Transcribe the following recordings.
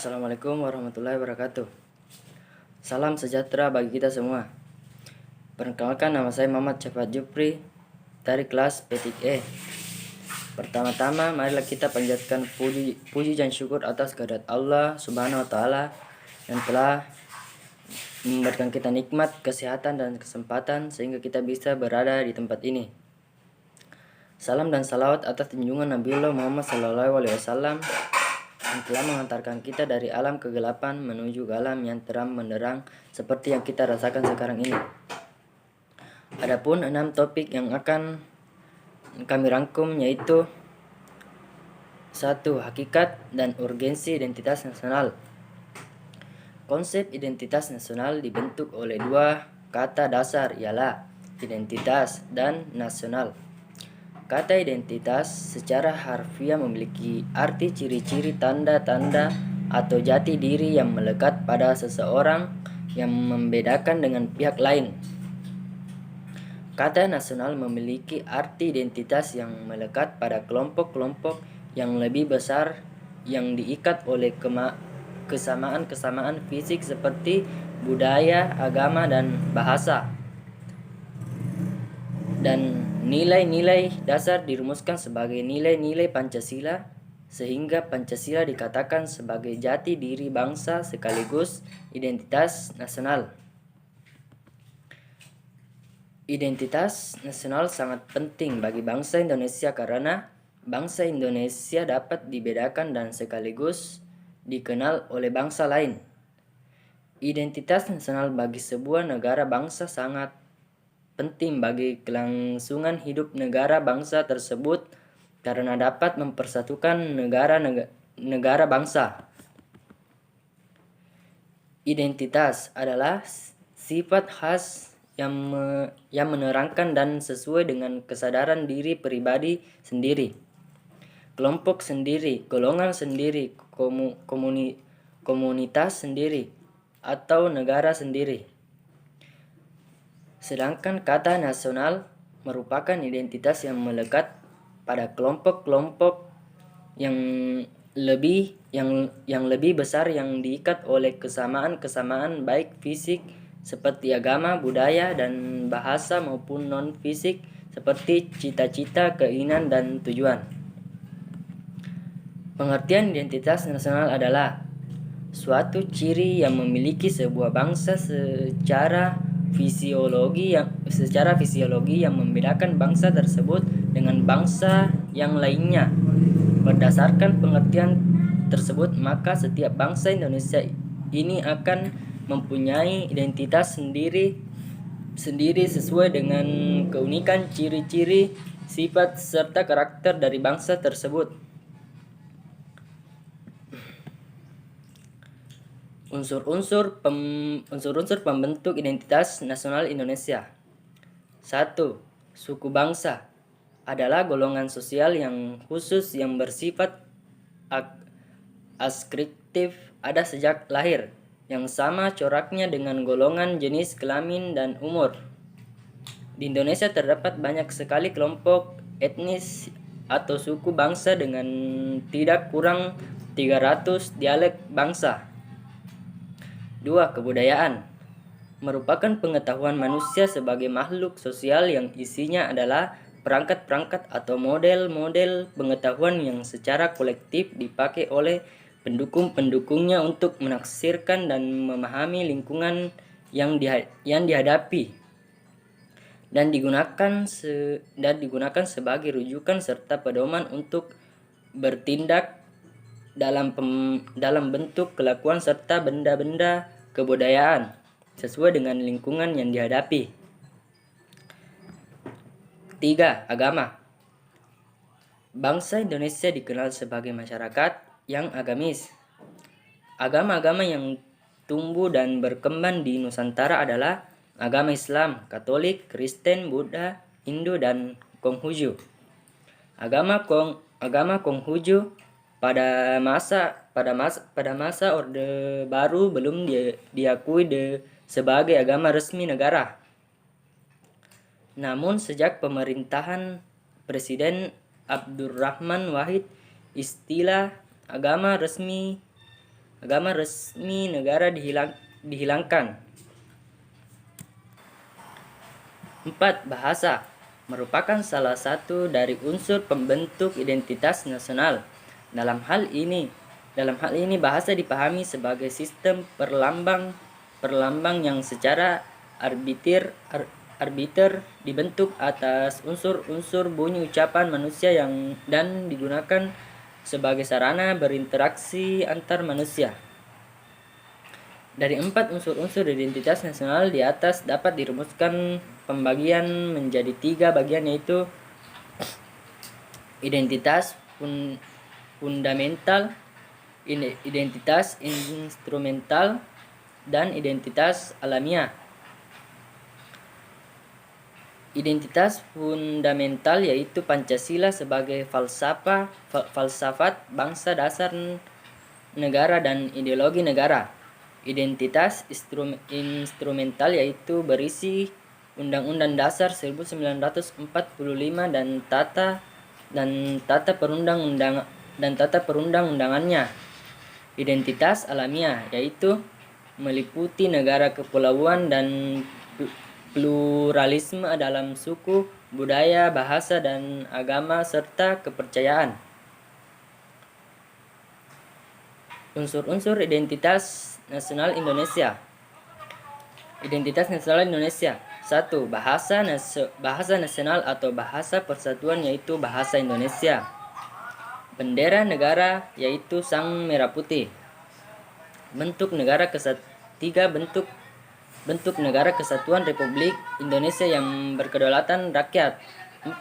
Assalamualaikum warahmatullahi wabarakatuh. Salam sejahtera bagi kita semua. Perkenalkan, nama saya Muhammad Syafat Jupri dari kelas P3E. Pertama-tama marilah kita panjatkan puji dan syukur atas kehadirat Allah Subhanahu wa taala yang telah memberikan kita nikmat, kesehatan dan kesempatan sehingga kita bisa berada di tempat ini. Salam dan salawat atas junjungan Nabiullah Muhammad SAW yang telah mengantarkan kita dari alam kegelapan menuju ke alam yang terang benderang seperti yang kita rasakan sekarang ini. Adapun 6 topik yang akan kami rangkum yaitu 1. Hakikat dan urgensi identitas nasional. Konsep identitas nasional dibentuk oleh dua kata dasar, ialah identitas dan nasional. Kata identitas secara harfiah memiliki arti ciri-ciri, tanda-tanda atau jati diri yang melekat pada seseorang yang membedakan dengan pihak lain. Kata nasional memiliki arti identitas yang melekat pada kelompok-kelompok yang lebih besar yang diikat oleh kesamaan-kesamaan fisik seperti budaya, agama, dan bahasa. Dan nilai-nilai dasar dirumuskan sebagai nilai-nilai Pancasila, sehingga Pancasila dikatakan sebagai jati diri bangsa sekaligus identitas nasional. Identitas nasional sangat penting bagi bangsa Indonesia karena bangsa Indonesia dapat dibedakan dan sekaligus dikenal oleh bangsa lain. Identitas nasional bagi sebuah negara bangsa sangat penting bagi kelangsungan hidup negara bangsa tersebut karena dapat mempersatukan negara bangsa. Identitas adalah sifat khas yang menerangkan dan sesuai dengan kesadaran diri pribadi sendiri, kelompok sendiri, golongan sendiri, komunitas sendiri, atau negara sendiri. Sedangkan kata nasional merupakan identitas yang melekat pada kelompok-kelompok yang lebih besar yang diikat oleh kesamaan-kesamaan baik fisik seperti agama, budaya, dan bahasa maupun non-fisik seperti cita-cita, keinginan, dan tujuan. Pengertian identitas nasional adalah suatu ciri yang memiliki sebuah bangsa secara fisiologi yang membedakan bangsa tersebut dengan bangsa yang lainnya. Berdasarkan pengertian tersebut, maka setiap bangsa Indonesia ini akan mempunyai identitas sendiri sesuai dengan keunikan, ciri-ciri, sifat, serta karakter dari bangsa tersebut. Unsur-unsur pembentuk identitas nasional Indonesia. 1. Suku bangsa adalah golongan sosial yang khusus yang bersifat askriptif, ada sejak lahir, yang sama coraknya dengan golongan, jenis kelamin, dan umur. Di Indonesia terdapat banyak sekali kelompok etnis atau suku bangsa dengan tidak kurang 300 dialek bangsa. 2. Kebudayaan merupakan pengetahuan manusia sebagai makhluk sosial yang isinya adalah perangkat-perangkat atau model-model pengetahuan yang secara kolektif dipakai oleh pendukung-pendukungnya untuk menaksirkan dan memahami lingkungan yang dihadapi dan digunakan sebagai rujukan serta pedoman untuk bertindak dalam bentuk kelakuan serta benda-benda kebudayaan sesuai dengan lingkungan yang dihadapi. 3. Agama. Bangsa Indonesia dikenal sebagai masyarakat yang agamis. Agama-agama yang tumbuh dan berkembang di Nusantara adalah agama Islam, Katolik, Kristen, Buddha, Hindu, dan Konghucu. Agama Konghucu pada masa Orde Baru belum diakui sebagai agama resmi negara. Namun sejak pemerintahan Presiden Abdurrahman Wahid, istilah agama resmi Agama resmi negara dihilangkan. 4. Bahasa merupakan salah satu dari unsur pembentuk identitas nasional. Dalam hal ini bahasa dipahami sebagai sistem perlambang yang secara arbiter dibentuk atas unsur-unsur bunyi ucapan manusia dan digunakan sebagai sarana berinteraksi antar manusia. Dari 4 unsur-unsur identitas nasional di atas dapat dirumuskan pembagian menjadi 3 bagian, yaitu identitas fundamental, identitas instrumental, dan identitas alamiah. Identitas fundamental yaitu Pancasila sebagai falsafat bangsa, dasar negara, dan ideologi negara. Identitas instrumental yaitu berisi Undang-Undang Dasar 1945 dan tata perundang-undangannya. Identitas alamiah yaitu meliputi negara kepulauan dan pluralisme dalam suku, budaya, bahasa, dan agama serta kepercayaan. Unsur-unsur identitas nasional Indonesia. Identitas nasional Indonesia. 1. Bahasa nasional atau bahasa persatuan yaitu bahasa Indonesia. Bendera negara yaitu Sang Merah Putih. Bentuk negara 3. Bentuk negara Kesatuan Republik Indonesia yang berkedaulatan rakyat. 4.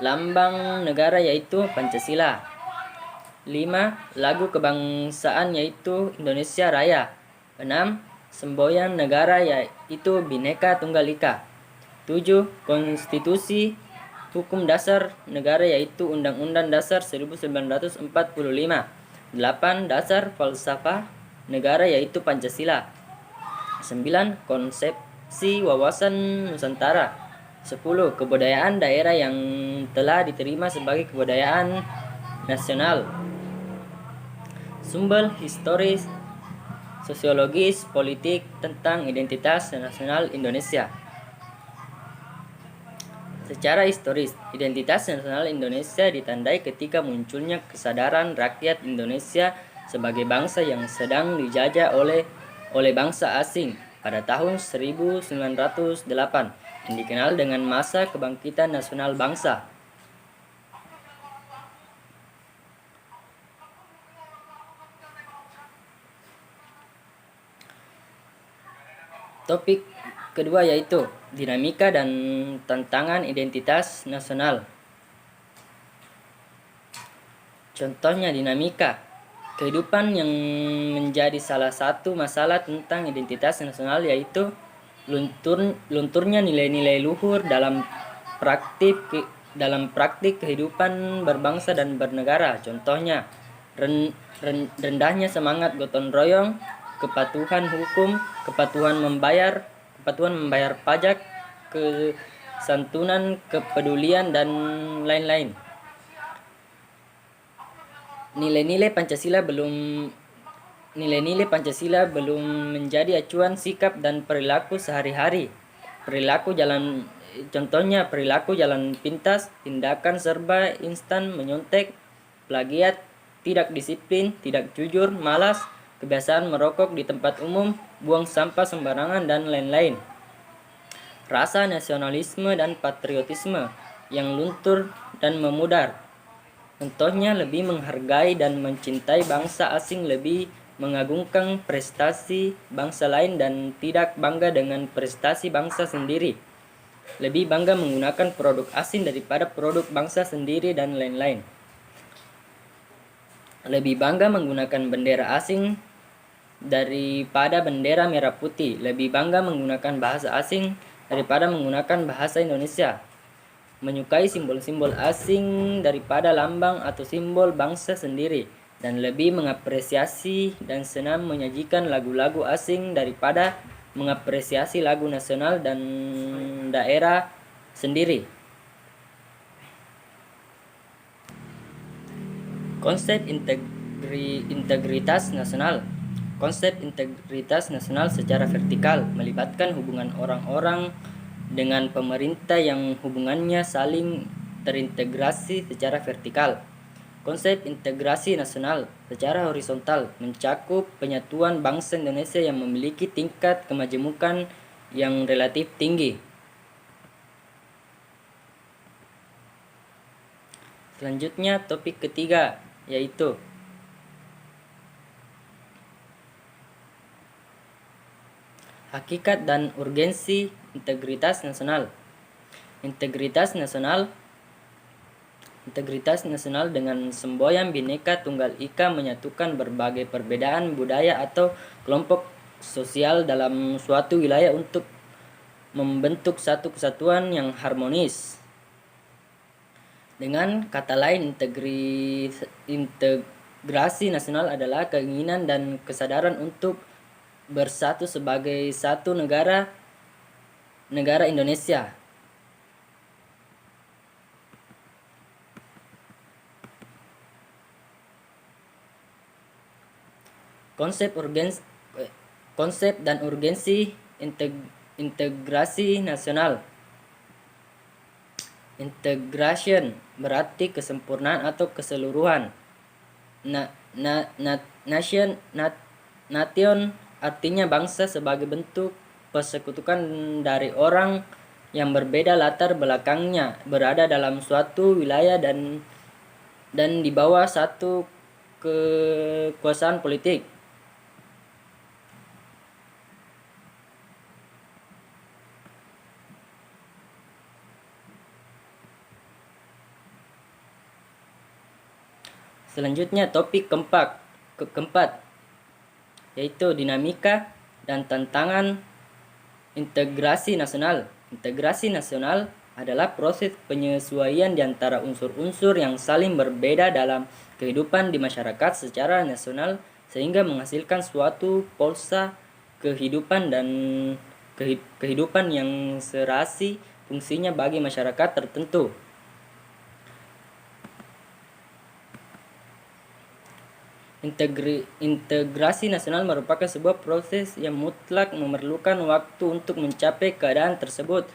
Lambang negara yaitu Pancasila. 5. Lagu kebangsaan yaitu Indonesia Raya. 6. Semboyan negara yaitu Bhinneka Tunggal Ika. 7. Konstitusi hukum dasar negara yaitu Undang-Undang Dasar 1945. 8. Dasar falsafah negara yaitu Pancasila. 9. Konsepsi wawasan Nusantara. 10. Kebudayaan daerah yang telah diterima sebagai kebudayaan nasional. Sumber historis, sosiologis, politik tentang identitas nasional Indonesia. Secara historis, identitas nasional Indonesia ditandai ketika munculnya kesadaran rakyat Indonesia sebagai bangsa yang sedang dijajah oleh bangsa asing pada tahun 1908 yang dikenal dengan masa kebangkitan nasional bangsa. Topik kedua yaitu dinamika dan tantangan identitas nasional. Contohnya dinamika kehidupan yang menjadi salah satu masalah tentang identitas nasional yaitu lunturnya nilai-nilai luhur dalam praktik kehidupan berbangsa dan bernegara. Contohnya rendahnya semangat gotong royong, kepatuhan hukum, kepatuhan membayar pajak, kesantunan, kepedulian, dan lain-lain. Nilai-nilai Pancasila belum menjadi acuan sikap dan perilaku sehari-hari. Contohnya perilaku jalan pintas, tindakan serba instan, menyontek, plagiat, tidak disiplin, tidak jujur, malas, kebiasaan merokok di tempat umum, buang sampah sembarangan, dan lain-lain. Rasa nasionalisme dan patriotisme yang luntur dan memudar. Contohnya lebih menghargai dan mencintai bangsa asing, lebih mengagungkan prestasi bangsa lain dan tidak bangga dengan prestasi bangsa sendiri. Lebih bangga menggunakan produk asing daripada produk bangsa sendiri dan lain-lain. Lebih bangga menggunakan bendera asing daripada bendera merah putih. Lebih bangga menggunakan bahasa asing daripada menggunakan bahasa Indonesia. Menyukai simbol-simbol asing daripada lambang atau simbol bangsa sendiri. Dan lebih mengapresiasi dan senang menyajikan lagu-lagu asing daripada mengapresiasi lagu nasional dan daerah sendiri. Konsep integritas nasional. Konsep integritas nasional secara vertikal melibatkan hubungan orang-orang dengan pemerintah yang hubungannya saling terintegrasi secara vertikal. Konsep integrasi nasional secara horizontal mencakup penyatuan bangsa Indonesia yang memiliki tingkat kemajemukan yang relatif tinggi. Selanjutnya topik ketiga, yaitu hakikat dan urgensi integritas nasional. Integritas nasional dengan semboyan Bhinneka Tunggal Ika menyatukan berbagai perbedaan budaya atau kelompok sosial dalam suatu wilayah untuk membentuk satu kesatuan yang harmonis. Dengan kata lain, integrasi nasional adalah keinginan dan kesadaran untuk bersatu sebagai satu negara Indonesia. Konsep dan urgensi integrasi nasional. Integration berarti kesempurnaan atau keseluruhan. Nation artinya bangsa sebagai bentuk persekutuan dari orang yang berbeda latar belakangnya berada dalam suatu wilayah dan di bawah satu kekuasaan politik. Selanjutnya topik keempat, yaitu dinamika dan tantangan integrasi nasional. Integrasi nasional adalah proses penyesuaian di antara unsur-unsur yang saling berbeda dalam kehidupan di masyarakat secara nasional sehingga menghasilkan suatu polsa kehidupan yang serasi fungsinya bagi masyarakat tertentu. Integrasi nasional merupakan sebuah proses yang mutlak memerlukan waktu untuk mencapai keadaan tersebut.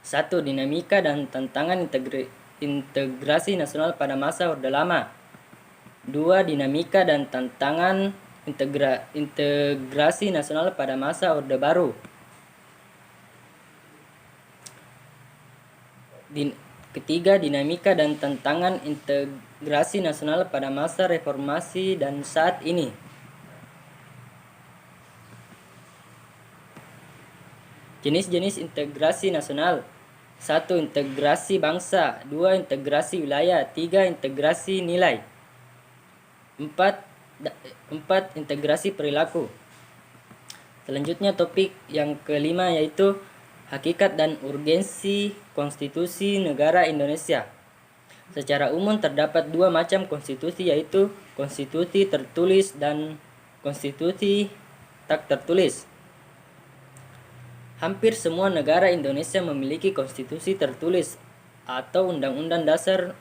1. Dinamika dan tantangan integrasi nasional pada masa Orde Lama. 2. Dinamika dan tantangan integrasi nasional pada masa Orde Baru. Ketiga, dinamika dan tantangan integrasi nasional pada masa reformasi dan saat ini. Jenis-jenis integrasi nasional. 1. Integrasi bangsa. 2. Integrasi wilayah. 3. Integrasi nilai. 4. Integrasi perilaku. Selanjutnya topik yang kelima, yaitu hakikat dan urgensi konstitusi negara Indonesia. Secara umum terdapat dua macam konstitusi, yaitu konstitusi tertulis dan konstitusi tak tertulis. Hampir semua negara Indonesia memiliki konstitusi tertulis atau undang-undang dasar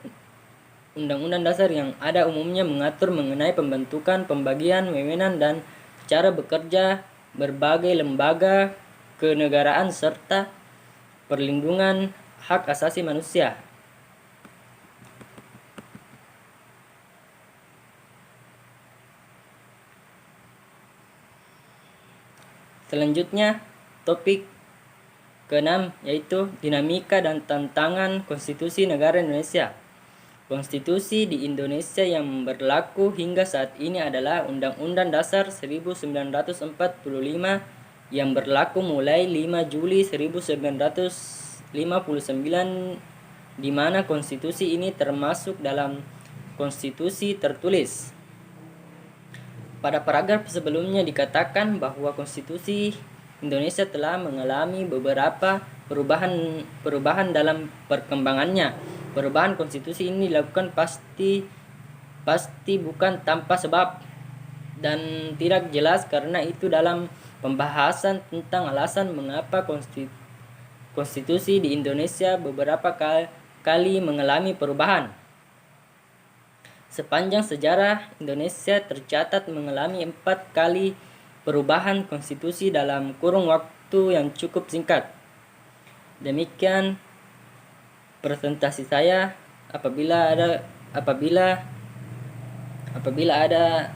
yang ada umumnya mengatur mengenai pembentukan, pembagian wewenang dan cara bekerja berbagai lembaga kenegaraan serta perlindungan hak asasi manusia. Selanjutnya topik ke-6, yaitu dinamika dan tantangan konstitusi negara Indonesia. Konstitusi di Indonesia yang berlaku hingga saat ini adalah Undang-Undang Dasar 1945 yang berlaku mulai 5 Juli 1959, di mana konstitusi ini termasuk dalam konstitusi tertulis. Pada paragraf sebelumnya dikatakan bahwa konstitusi Indonesia telah mengalami beberapa perubahan dalam perkembangannya. Perubahan konstitusi ini dilakukan pasti bukan tanpa sebab dan tidak jelas karena itu dalam pembahasan tentang alasan mengapa konstitusi di Indonesia beberapa kali mengalami perubahan. Sepanjang sejarah, Indonesia tercatat mengalami 4 kali perubahan konstitusi dalam kurun waktu yang cukup singkat. Demikian presentasi saya. Apabila ada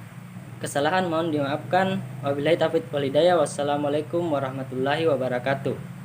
kesalahan mohon dimaafkan. Wabillahi taufiq wal hidayah. Wassalamualaikum warahmatullahi wabarakatuh.